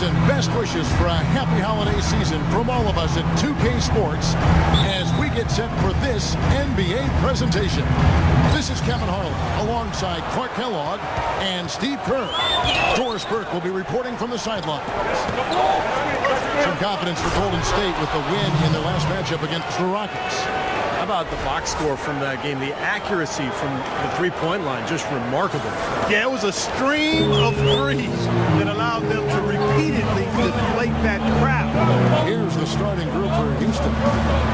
and best wishes for a happy holiday season from all of us at 2K Sports as we get set for this NBA presentation. This is Kevin Harlan alongside Clark Kellogg and Steve Kerr. Doris Burke will be reporting from the sidelines. Some confidence for Golden State with the win in their last matchup against the Rockets. How about the box score from that game? The accuracy from the three-point line, just remarkable. Yeah, it was a stream of threes that allowed them to repeatedly deflate that crowd. Here's the starting group for Houston.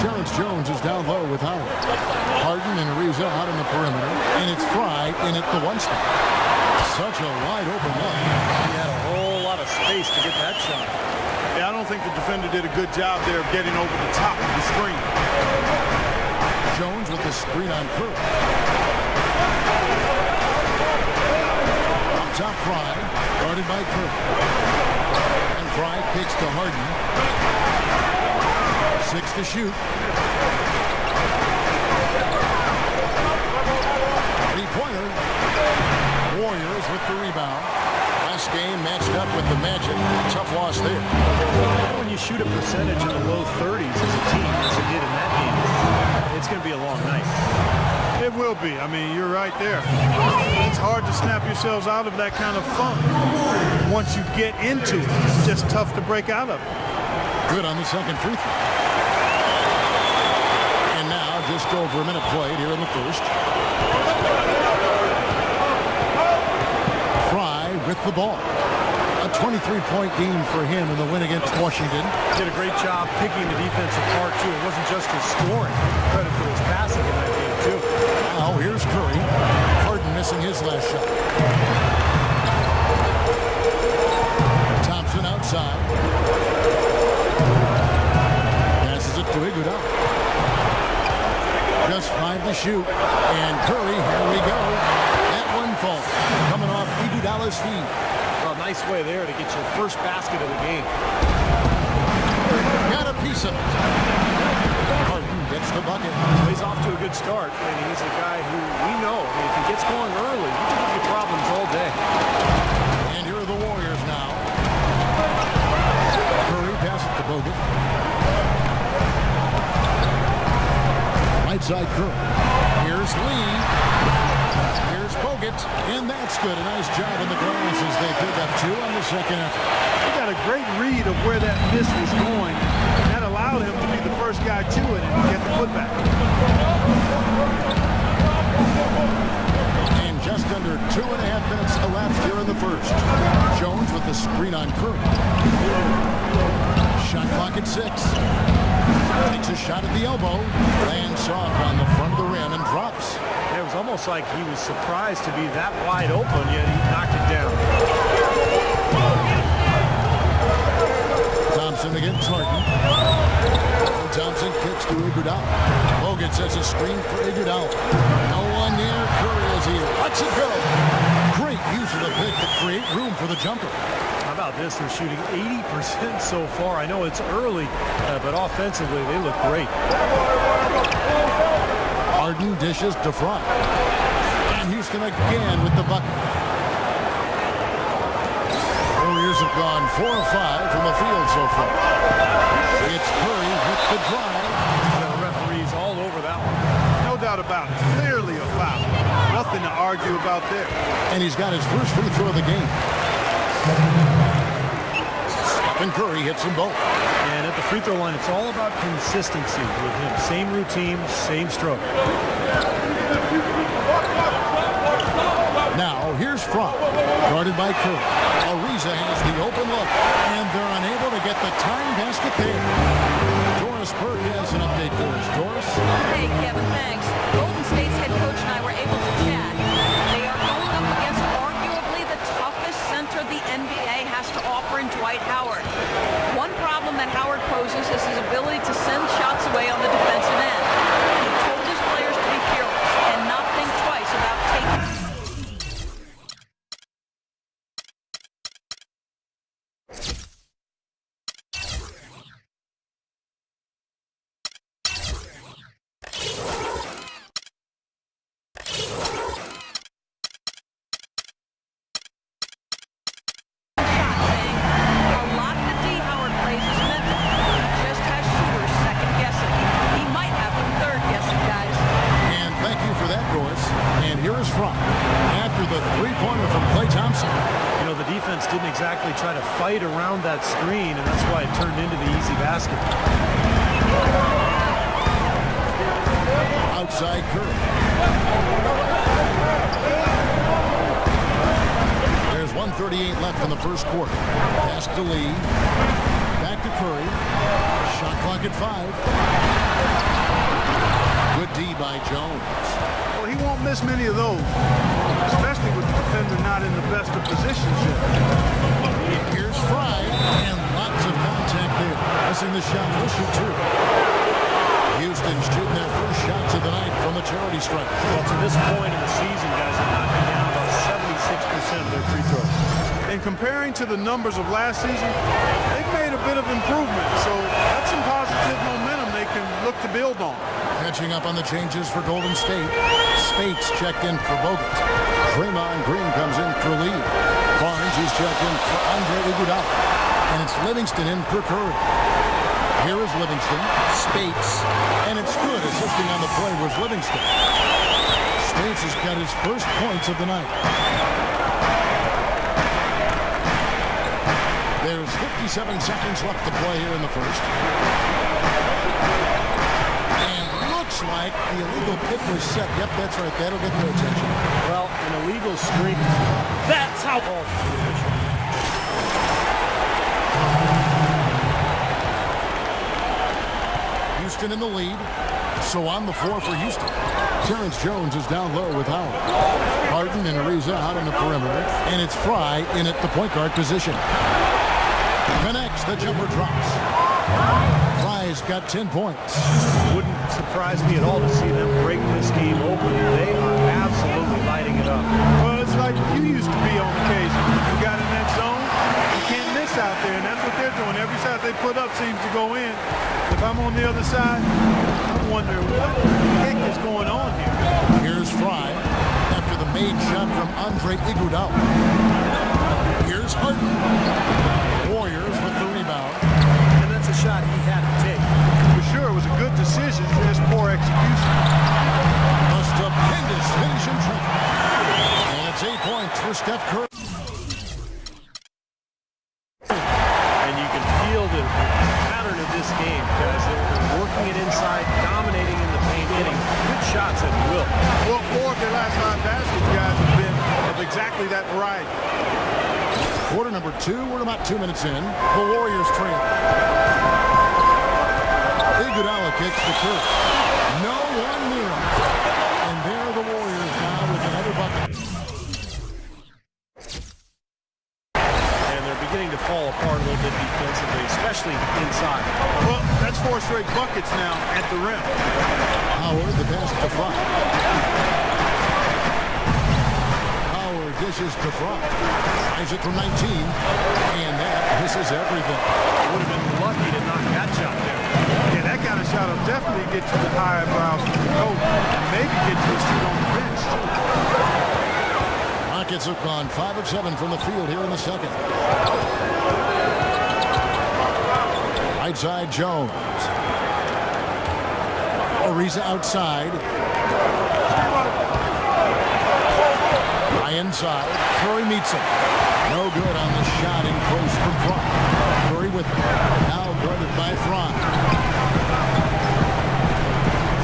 Terrence Jones is down low with Howard. Harden and Ariza out in the perimeter, and it's Fry in at the one spot. Such a wide open look. He had a whole lot of space to get that shot. Yeah, I don't think the defender did a good job there of getting over the top of the screen. Jones with the screen on Curry. Up top Fry, guarded by Curry. And Fry kicks to Harden. 6 to shoot. Three-pointer. Warriors with the rebound. Last game matched up with the Magic. Tough loss there. When you shoot a percentage in the low 30s as a team, as they did in that game, it's going to be a long night. It will be. I mean, you're right there. It's hard to snap yourselves out of that kind of funk. Once you get into it, it's just tough to break out of it. Good on the second free throw. And now just over a minute played here in the first. Fry with the ball. A 23-point game for him in the win against Washington. Did a great job picking the defense apart, too. It wasn't just his scoring. Credit for his passing in that game, too. Now here's Curry. Harden missing his last shot. Thompson outside. Passes it to Iguodala. Just 5 to shoot. And Curry, here we go. That one falls. Coming off Iguodala's feet. Well, nice way there to get your first basket of the game. Got a piece of it. Harden gets the bucket. So he's off to a good start, and he's a guy who we know, if he gets going early, he can give you problems all day. And here are the Warriors now. Curry passes to Bogut. Right side Curry. Here's Lee. Here's Bogut. And that's good. A nice job in the glass as they pick up 2 on the second effort. He got a great read of where that miss was going. That allowed him to be the first guy to it and get the putback. And just under 2.5 minutes elapsed here in the first. Jones with the screen on Curry. Shot clock at 6. Takes a shot at the elbow. Lands off on the front of the rim and drops. It was almost like he was surprised to be that wide open, yet he knocked it down. Thompson against Harden. Thompson kicks to Iguodala. Bogut sets a screen for Iguodala. No one near. Curry is here. Lets it go. Great use of the pick to create room for the jumper. How about this? They're shooting 80% so far. I know it's early, but offensively they look great. Harden dishes to Fry. And Houston again with the bucket. Warriors have gone 4 of 5 from the field so far. It's Curry with the drive. The referees all over that one. No doubt about it. Clearly a foul. Nothing to argue about there. And he's got his first free throw of the game. And Curry hits them both. And at the free throw line, it's all about consistency with him. Same routine, same stroke. Now, here's Fry, guarded by Curry. Ariza has the open look, and they're unable to get the time basket there. Doris Burke has an update for us. Doris? Hey, Kevin, thanks. Golden State's head coach and I were able to chat. They are going up against arguably the toughest center the NBA has to offer in Dwight Howard. One problem that Howard poses is his ability to send shots away on the defensive end. He told his players to be fearless and not think twice about taking here is Fromm after the three-pointer from Klay Thompson. You know, the defense didn't exactly try to fight around that screen, and that's why it turned into the easy basket. Outside Curry. There's 1:38 left in the first quarter. Pass to Lee. Back to Curry. Shot clock at 5. Good D by Jones. Well, he won't miss many of those, especially with the defender not in the best of positions yet. Here's Fry, and lots of contact there. Missing the shot. He'll shoot 2. Houston's shooting their first shots of the night from the charity stripe. Well, to this point in the season, guys are knocking down about 76% of their free throws. And comparing to the numbers of last season, they've made a bit of improvement. So that's some positive momentum they can look to build on. Catching up on the changes for Golden State. Spates checked in for Bogut. Draymond Green comes in for Lee. Barnes is checked in for Andre Iguodala. And it's Livingston in for Curry. Here is Livingston. Spates. And it's good. Assisting on the play was Livingston. Spates has got his first points of the night. There's 57 seconds left to play here in the first. And looks like the illegal pick was set. Yep, that's right. That'll get their attention. Well, an illegal streak. That's how. Houston in the lead. So on the floor for Houston. Terrence Jones is down low with Howard. Harden and Ariza out on the perimeter. And it's Fry in at the point guard position. Connects, the jumper drops. Fry's got 10 points. Wouldn't surprise me at all to see them break this game open. They are absolutely lighting it up. Well, it's like you used to be on occasion. You got in that zone, you can't miss out there, and that's what they're doing. Every shot they put up seems to go in. If I'm on the other side, I'm wondering what the heck is going on here. Here's Fry after the made shot from Andre Iguodala. Here's Harden. Warriors with the rebound. And that's a shot he had to take. For sure, it was a good decision, just poor execution. A stupendous finish in traffic. And it's 8 points for Steph Curry. And you can feel the pattern of this game, guys. They're working it inside, dominating in the paint, hitting good shots at will. Well, 4 of their last 5 baskets, guys, have been of exactly that variety. Quarter number 2, we're about 2 minutes in. The Warriors trail. Iguodala kicks to Curry. No one near him. And there are the Warriors now with another bucket. And they're beginning to fall apart a little bit defensively, especially inside. Well, that's 4 straight buckets now at the rim. Howard, the pass to Fry. Howard dishes to Fry. Tries it from 19. And that misses everything. Would have been lucky to knock that shot there. Yeah, that kind of shot will definitely get to the eyebrows of the coach and maybe get to a seat on the bench, too. Rockets have gone 5 of 7 from the field here in the second. Right side, Jones. Ariza outside. High inside. Curry meets him. No good on the shot in close from Fry. Curry with him. Now guarded by Fry.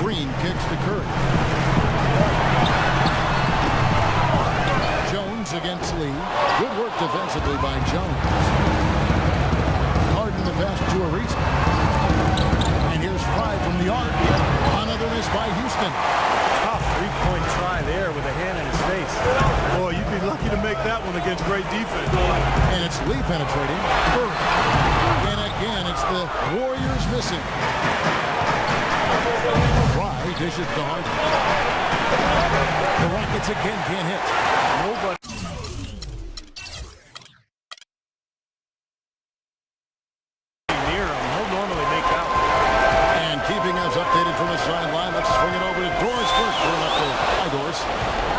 Green kicks to Curry. Jones against Lee. Good work defensively by Jones. Harden the pass to Ariza. And here's Fry from the arc. Another miss by Houston. Tough three-point try there with a hand in his face. Boy, you'd be lucky to make that one against great defense. And it's Lee penetrating. Curry. And again, it's the Warriors missing. Fry dishes to Harden. The Rockets again can't hit. Nobody. Near him. He'll normally make that one. And keeping us updated from the sideline, let's swing it over to Doris first for an update. Hi, Doris.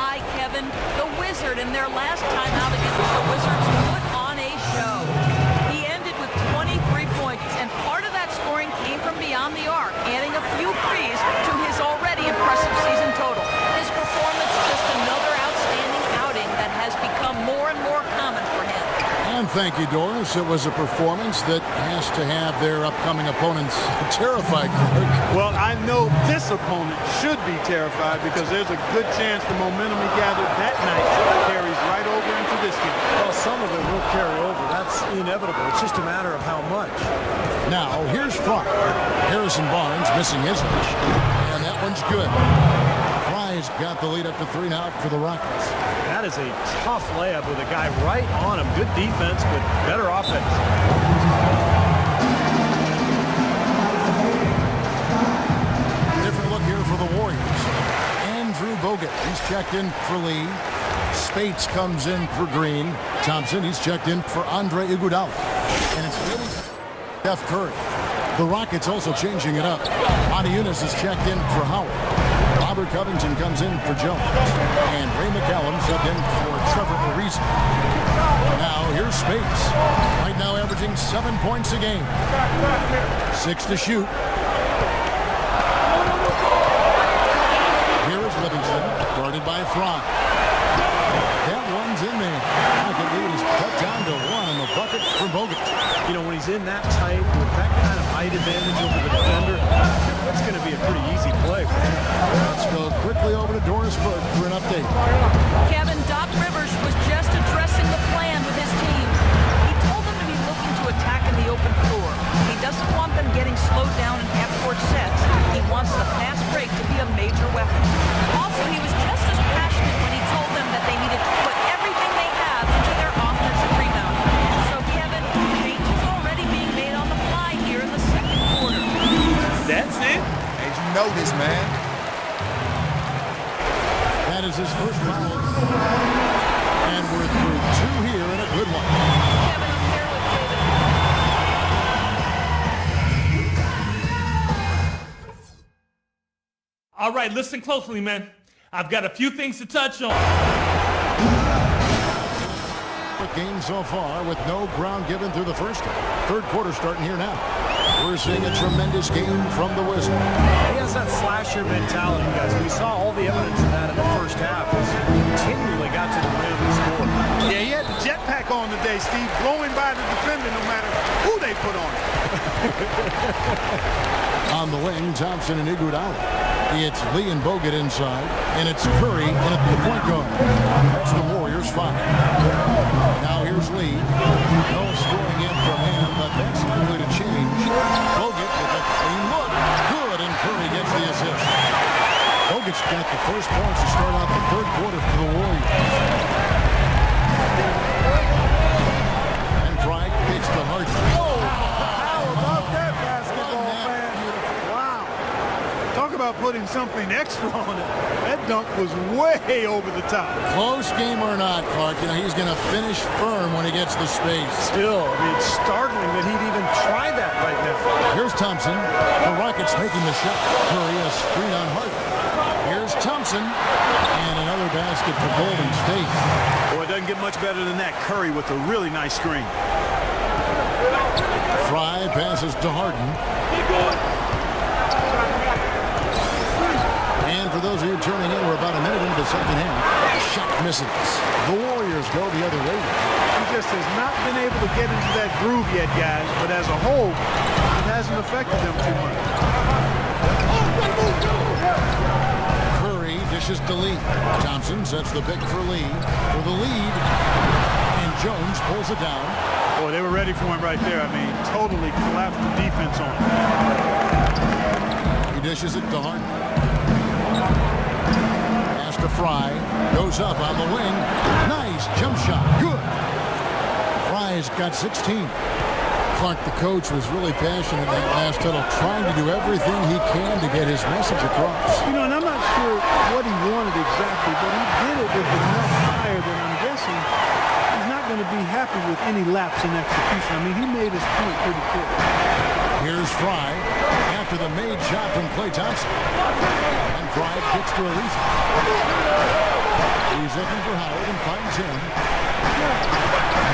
Hi, Kevin. The Wizard in their last time out against the Wizards put on a show. He ended with 23 points, and part of that scoring came from beyond the arc, adding a few threes to his already impressive season total. His performance just another thank you, Doris. It was a performance that has to have their upcoming opponents terrified, Clark. Well, I know this opponent should be terrified because there's a good chance the momentum he gathered that night carries right over into this game. Well, some of it will carry over. That's inevitable. It's just a matter of how much. Now, here's Fry. Harrison Barnes missing his rush, and that one's good. Fry's got the lead up to 3 now for the Rockets. That is a tough layup with a guy right on him. Good defense, but better offense. Different look here for the Warriors. Andrew Bogut, he's checked in for Lee. Spates comes in for Green. Thompson, he's checked in for Andre Iguodala. And it's really Steph Curry. The Rockets also changing it up. Adiunas is checked in for Howard. Robert Covington comes in for Jones. And Ray McCallum subbed in for Trevor Ariza. Now here's Spates. Right now averaging 7 points a game. 6 to shoot. Here is Livingston, guarded by Fry. That one's in there. Rocket lead is cut down to 1 on the bucket for Bogut. You know, when he's in that tight with that kind of height advantage over the defender, that's going to be a pretty easy play for him. Let's go quickly over to Doris Burke for an update. Kevin, Doc Rivers was just addressing the plan with his team. He told them to be looking to attack in the open floor. He doesn't want them getting slowed down in half-court sets. He wants the fast break to be a major weapon. Also, he was just as passionate when he told them that they needed to put everything they have into their offensive rebound. So, Kevin, changes already being made on the fly here in the second quarter. That's it? Hey, you know this, man. That is his first foul. And we're through 2 here and a good one. Kevin, I'm here with David. All right, listen closely, man. I've got a few things to touch on. Game so far with no ground given through the first half. Third quarter starting here now. We're seeing a tremendous game from the Wizard. He has that slasher mentality, guys. We saw all the evidence of that in the first half as he continually got to the rim and scored. Yeah, he had the jetpack on today, Steve, blowing by the defender no matter who they put on it. On the wing, Thompson and Iguodala. It's Lee and Bogut inside, and it's Curry in at the point guard. That's the Warriors 5. Now here's Lee. No scoring in from him, but that's likely to change. Bogut with a clean look. Good, and Curry gets the assist. Bogut's got the first points to start out the third quarter for the Warriors. And Fry kicks to Harden. How about that basketball, man? Wow. Talk about putting something extra on it. That dunk was way over the top. Close game or not, Clark, you know, he's going to finish firm when he gets the space. Still, I mean, it's startling that he'd even try that right now. Here's Thompson. The Rockets making the shot. Curry a screen on Harden. Here's Thompson. And another basket for Golden State. Boy, it doesn't get much better than that. Curry with a really nice screen. Fry passes to Harden. And for those of you turning in, we're about a minute into the second half. Shot misses. The Warriors go the other way. He just has not been able to get into that groove yet, guys. But as a whole, it hasn't affected them too much. Curry dishes to Lee. Thompson sets the pick for Lee for the lead. And Jones pulls it down. Boy, they were ready for him right there. I mean, totally collapsed the defense on him. He dishes it to Harden. Pass to Fry. Goes up on the wing. Nice jump shot. Good. Fry's got 16. Clark, the coach, was really passionate in that last huddle, trying to do everything he can to get his message across. You know, and I'm not sure what he wanted exactly, but he did it with enough fire that I'm guessing he's not going to be happy with any lapse in execution. I mean, he made his point pretty clear. Here's Fry after the made shot from Klay Thompson. And Fry kicks to Ariza. He's looking for Howard and finds him.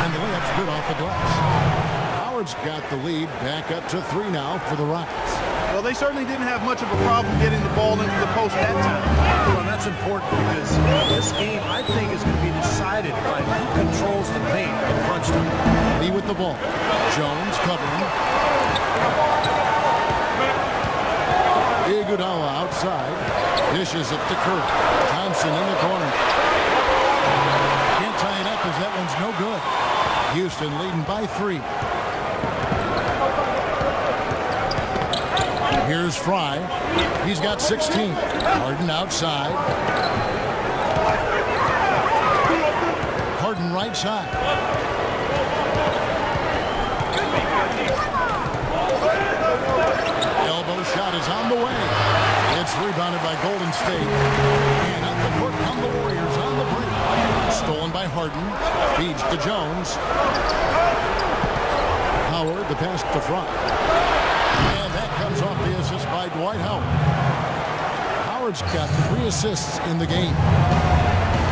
And the layup's good off the glass. Howard's got the lead back up to 3 now for the Rockets. Well, they certainly didn't have much of a problem getting the ball into the post that time. Well, and that's important because this game, I think, is going to be decided by who controls the paint in crunch time. with the ball. Jones covering. Iguodala outside. Dishes it to Curry. Thompson in the corner. Can't tie it up as that one's no good. Houston leading by 3. Here's Fry. He's got 16. Harden outside. Harden right side. Elbow shot is on the way. It's rebounded by Golden State. And up the court come the Warriors on the break. Stolen by Harden. Feeds to Jones. Howard, the pass to Fry. And that comes off the assist by Dwight Howard. Howard's got 3 assists in the game.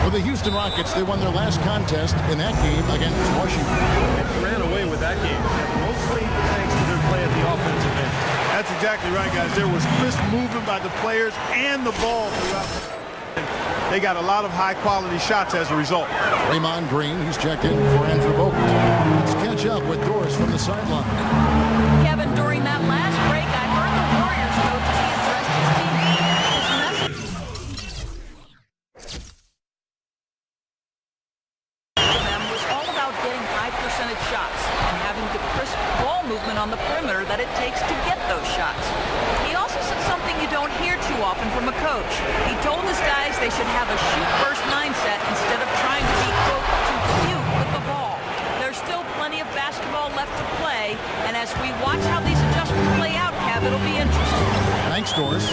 For the Houston Rockets, they won their last contest in that game against Washington. They ran away with that game, mostly thanks to their play at the offensive end. That's exactly right, guys. There was crisp movement by the players and the ball throughout. They got a lot of high-quality shots as a result. Draymond Green, he's checked in for Andrew Bogut. Let's catch up with Doris from the sideline. Kevin, during that last break, I heard the Warriors coach as he addressed his team. His message to them was all about getting high-percentage shots and having the crisp ball movement on the perimeter that it takes to get those shots. He also said something you don't hear too often from a coach. He told his guys they should have a shoot-first mindset instead of trying to be, quote, too cute with the ball. There's still plenty of basketball left to play, and as we watch how these adjustments play out, Kev, it'll be interesting. Thanks, Doris.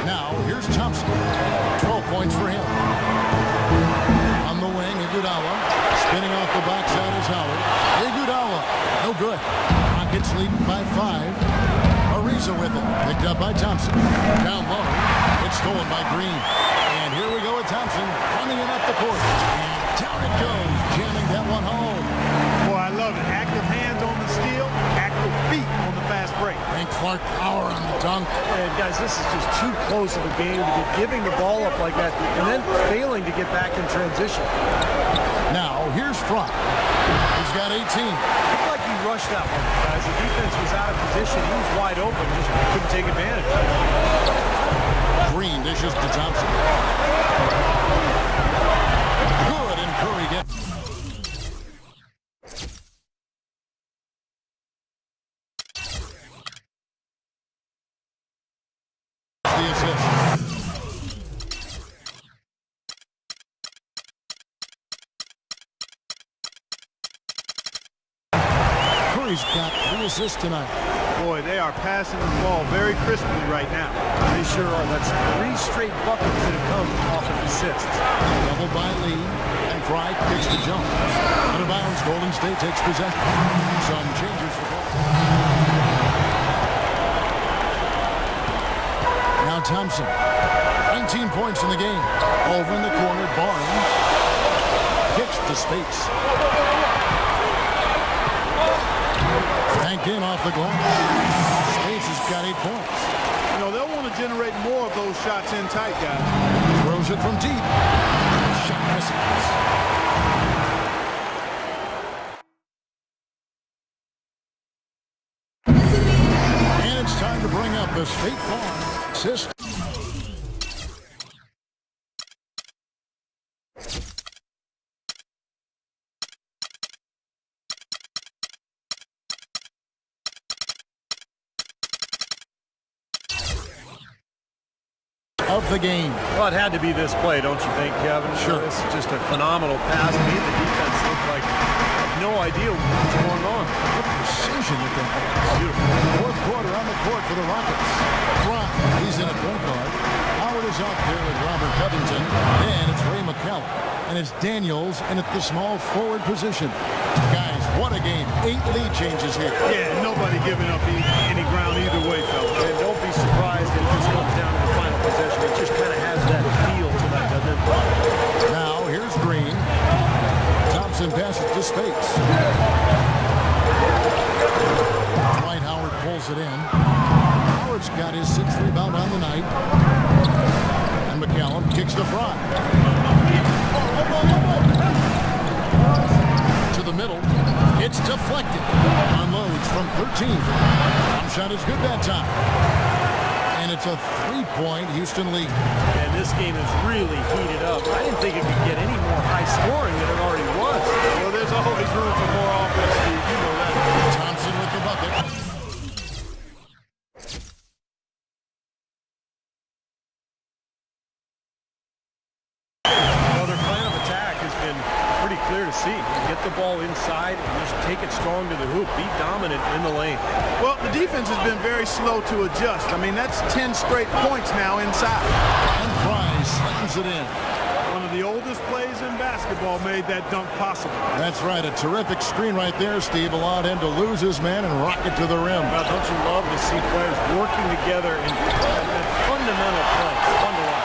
Now, here's Thompson. 12 points for him. On the wing, Iguodala. Spinning off the backside is Howard. Iguodala. No good. Rockets leading by 5. Ariza with it. Picked up by Thompson. Down low. It's stolen by Green. And here we go with Thompson running it up the court. And down it goes. Jamming that one home. Boy, I love it. Active hands on the steal, active feet on the fast break. And Clark power on the dunk. And guys, this is just too close of a game to be giving the ball up like that and then failing to get back in transition. Now, here's Fry. He's got 18. Looked like he rushed that one, guys. The defense was out of position. He was wide open. Just couldn't take advantage. Green dishes to Thompson. Good, and Curry gets the assist. Curry's got 3 assists tonight. Boy, they are passing the ball very crisply right now. They sure are. That's 3 straight buckets that have come off of assists. Double by Lee, and Fry kicks to Jones. Out of bounds, Golden State takes possession. Some changes for both. Now Thompson, 19 points in the game. Over in the corner, Barnes kicks to Space. Banked in off the glass. Space has got 8 points. You know, they'll want to generate more of those shots in tight, guys. Throws it from deep. Shot misses. And it's time to bring up the State Farm assist. Of the game. Well, it had to be this play, don't you think, Kevin? Sure. This is just a phenomenal pass. Made the defense look like no idea what was going on. What precision that they had. Beautiful. Fourth quarter on the court for the Rockets. Fry, he's in a point guard. Howard is out there with Robert Covington. And it's Ray McCallum. And it's Daniels in at the small forward position. Guys, what a game. 8 lead changes here. Yeah, nobody giving up any ground either way, fellas. And don't be surprised if this comes down to the final possession. It just kind of has that feel to that, doesn't it? Now, here's Green. Thompson passes to Space. Dwight Howard pulls it in. Howard's got his 6th rebound on the night. And McCallum kicks to Fry. To the middle. It's deflected. Unloads from 13. Jump shot is good that time. And it's a three-point Houston lead. And this game is really heated up. I didn't think it could get any more high scoring than it already was. Well, there's always room for more offense, Steve. You know that. Thompson with the bucket. Well, their plan of attack has been pretty clear to see. Get the ball inside and just take it strong to the hoop. Be dominant in the lane. Well, the defense has been very slow to adjust. I mean, that's 10 straight points now inside. And Fry slams it in. One of the oldest plays in basketball made that dunk possible. That's right. A terrific screen right there, Steve. Allowed him to lose his man and rock it to the rim. Well, don't you love to see players working together in that fundamental play? It's fun to watch.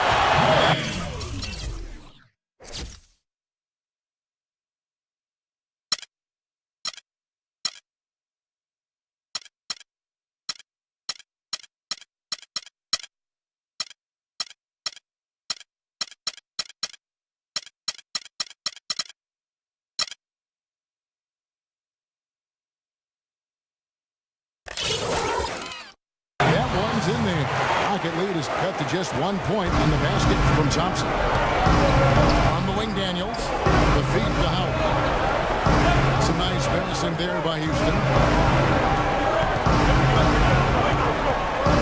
That one's in there. Pocket lead is cut to just 1 point in the basket from Thompson. On the wing, Daniels. The feed to Howard. Some nice passing there by Houston.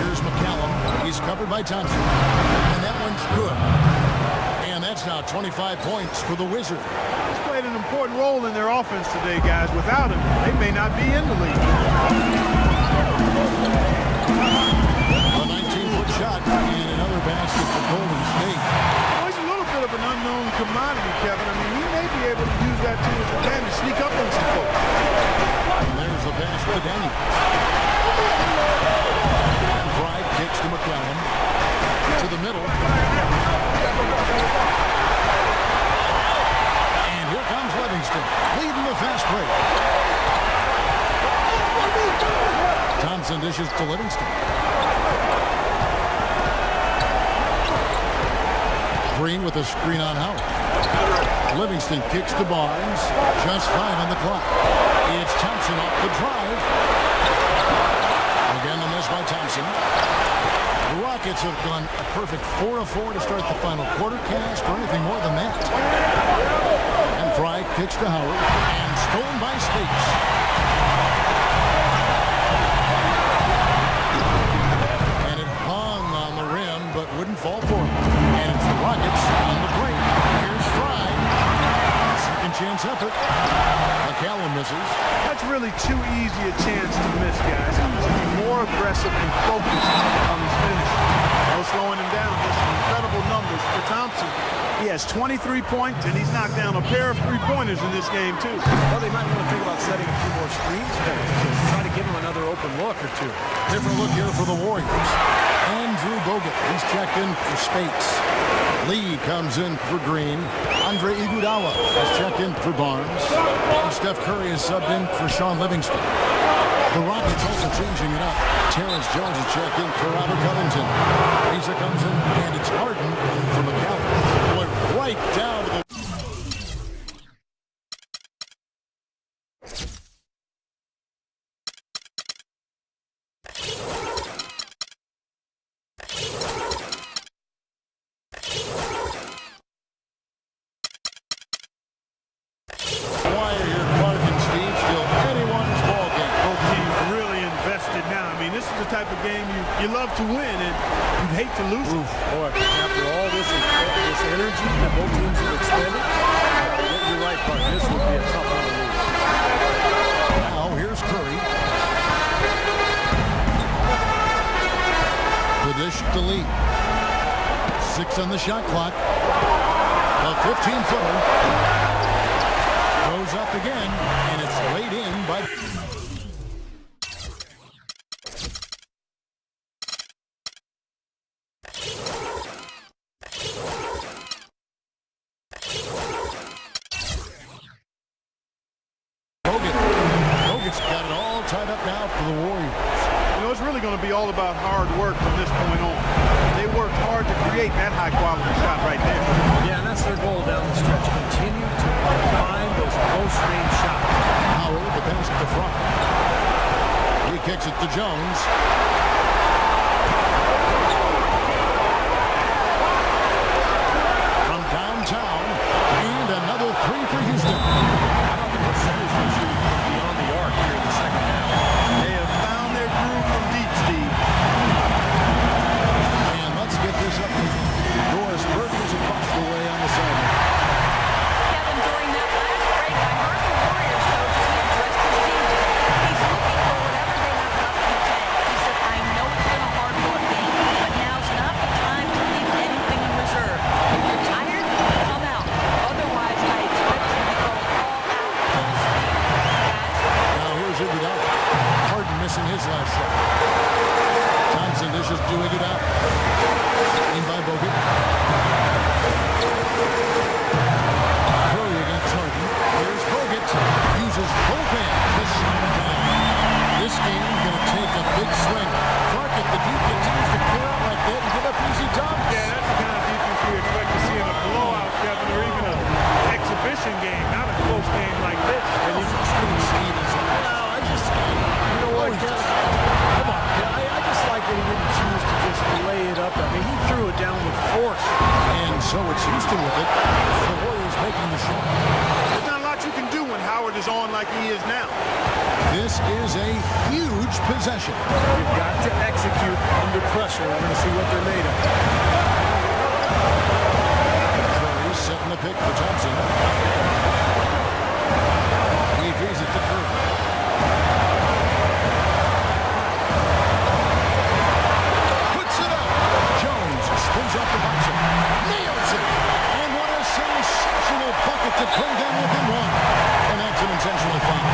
Here's McCallum. He's covered by Thompson. And that one's good. And that's now 25 points for the Wizards. He's played an important role in their offense today, guys. Without him, they may not be in the league. A 19-foot shot and another basket for Golden State. Well, he's a little bit of an unknown commodity, Kevin. I mean, he may be able to use that to his advantage, sneak up on some folks. And there's the pass to Daniel. And Fry kicks to McCallum. To the middle. And here comes Livingston, leading the fast break. Thompson dishes to Livingston. Green with a screen on Howard. Livingston kicks to Barnes. Just 5 on the clock. It's Thompson off the drive. Again, the miss by Thompson. The Rockets have gone a perfect 4 of 4 to start the final quarter. Can't ask for anything more than that. And Fry kicks to Howard. And stolen by Spates. Wouldn't fall for him. And it's the Rockets on the break. Here's Fry. Second chance effort. McCallum misses. That's really too easy a chance to miss, guys. He needs to be more aggressive and focused on his finish. No slowing him down. Just incredible numbers for Thompson. He has 23 points, and he's knocked down a pair of three-pointers in this game, too. Well, they might want to think about setting a few more screens there to try to give him another open look or two. Different look here for the Warriors. Andrew Bogut, he's checked in for Spates. Lee comes in for Green. Andre Iguodala has checked in for Barnes. And Steph Curry is subbed in for Sean Livingston. The Rockets also changing it up. Terrence Jones is checked in for Robert Covington. Lisa comes in, and it's Harden for McCallum. Boy, right down to the... type of game you love to win, and you'd hate to lose it. Boy, after all this energy that both teams have expended, you're right, Bart. This would be a tough one to lose. Now, here's Curry. The dish to Lee. 6 on the shot clock. A 15-footer. Goes up again, and it's laid in by... Bogut's got it all tied up now for the Warriors. You know, it's really going to be all about hard work from this point on. They worked hard to create that high-quality shot right there. Yeah, and that's their goal down the stretch. Continue to find those close-range shots. Howard, the kicks it to Jones. From downtown, and another three for Houston. How about the percentage from shooting from beyond the arc here in the second half? They have found their groove from deep, Steve. And let's get this up. Doris Burke is across the way on the sideline. Kevin, during that last break, I heard the Warriors coach as he addressed his team. He's looking for whatever they have left in the tank. He said, I know it's been a hard-fought game, but now's not the time to leave anything in reserve. If you're tired, come out. Otherwise, I expect you to go all out full speed. Guys, Now here's Iguodala. Harden missing his last shot. Thompson dishes to Iguodala. In by Bogut. Curry against Harden. Here's Bogut. Uses both hands to shut it down. This game is going to take a big swing. Clark, if the deep continues to clear out like that and give up easy dunks. Yeah, that's the kind of defense we expect to see in a blowout, Kevin, or even an exhibition game, not a close game like this. And you just couldn't see it. Well, I just, you know what, Kevin? Come on. I just like that he didn't choose to just lay it up. I mean, he threw it down with force. And so it's Houston with it. The Warriors making the shot. There's not a lot you can do when Howard is on like he is now. This is a huge possession. You've got to execute under pressure. We're going to see what they're made of. Curry setting the pick for Thompson. He feeds it to Curry. Puts it up. Jones spins off the boxer. Nails it. And what a sensational bucket to bring down within one. And that's an intentional foul.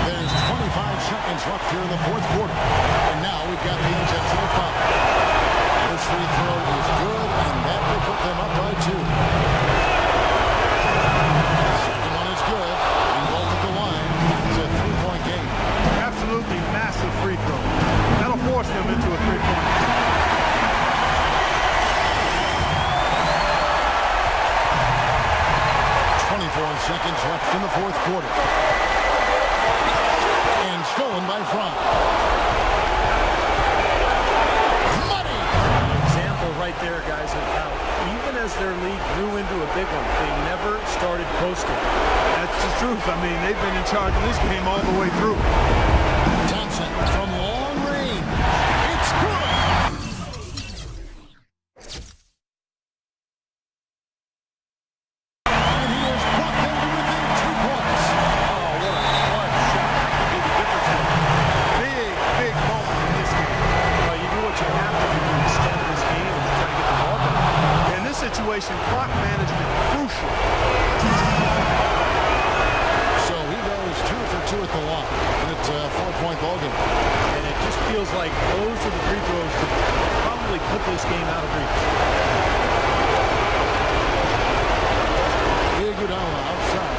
There's 25 seconds left here in the fourth quarter. And now we've got the intentional foul. This free throw is good, and that will put them up by two. Second one is good. And both at the line. It's a three-point game. Absolutely massive free throw. That'll force them into a three-point. 24 seconds left in the fourth quarter. And stolen by Fry. Money! Example right there, guys, of how even as their league grew into a big one, they never started posting. That's the truth. I mean, they've been in charge of this game all the way through. Thompson from long range. It's good! And he has brought them to within 2 points. Oh, what a clutch shot. That could be the difference maker. Big moment in this game. Well, you do what you have to do to extend this game and try to get the ball back. In this situation, clock management crucial. So he goes 2 for 2 at the line. And it's a 4-point ball game. And it just feels like those are the free throws that probably put this game out of reach. Iguodala outside.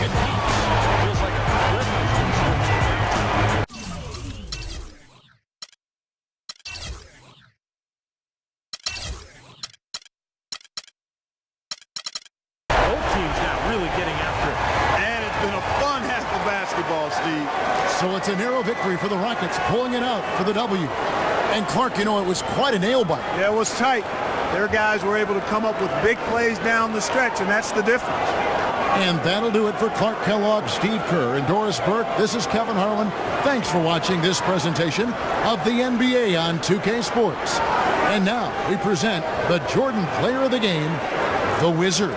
It beats. Feels like a flip has been switched at halftime. Both teams now really getting after it. And it's been a fun half of basketball, Steve. So it's a narrow victory for the Rockets, pulling it out for the W. And Clark, you know, it was quite a nail-biter. Yeah, it was tight. Their guys were able to come up with big plays down the stretch, and that's the difference. And that'll do it for Clark Kellogg, Steve Kerr, and Doris Burke. This is Kevin Harlan. Thanks for watching this presentation of the NBA on 2K Sports. And now we present the Jordan Player of the Game, the Wizard.